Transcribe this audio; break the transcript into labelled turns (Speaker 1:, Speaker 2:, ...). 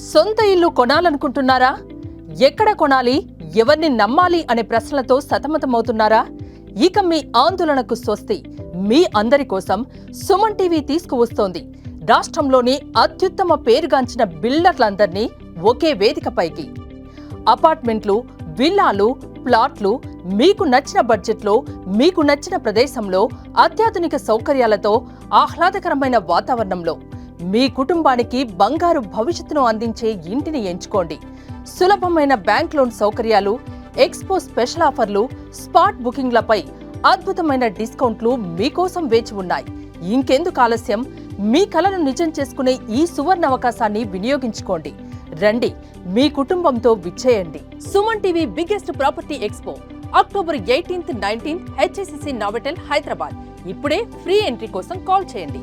Speaker 1: సొంత ఇల్లు కొనాలనుకుంటున్నారా? ఎక్కడ కొనాలి, ఎవరిని నమ్మాలి అనే ప్రశ్నలతో సతమతమవుతున్నారా? ఇక మీ ఆందోళనకు స్వస్తి. మీ అందరి కోసం సుమన్ టీవీ తీసుకువస్తోంది రాష్ట్రంలోని అత్యుత్తమ పేరుగాంచిన బిల్డర్లందర్నీ ఒకే వేదికపైకి. అపార్ట్మెంట్లు, విల్లాలు, ప్లాట్లు మీకు నచ్చిన బడ్జెట్లో, మీకు నచ్చిన ప్రదేశంలో, అత్యాధునిక సౌకర్యాలతో, ఆహ్లాదకరమైన వాతావరణంలో మీ కుటుంబానికి బంగారు భవిష్యత్తును అందించే ఇంటిని ఎంచుకోండి. సులభమైన బ్యాంక్ లోన్ సౌకర్యాలు, ఎక్స్పో స్పెషల్ ఆఫర్లు, స్పాట్ బుకింగ్లపై అద్భుతమైన డిస్కౌంట్లు మీకోసం వేచి ఉన్నాయి. ఇంకెందుకు ఆలస్యం? మీ కలను నిజం చేసుకునే ఈ సువర్ణ అవకాశాన్ని వినియోగించుకోండి. రండి, మీ కుటుంబంతో విచ్చేయండి. Suman TV biggest property expo October 18, 19 HSCC Novotel, Hyderabad. ఇప్పుడే ఫ్రీ ఎంట్రీ కోసం కాల్ చేయండి.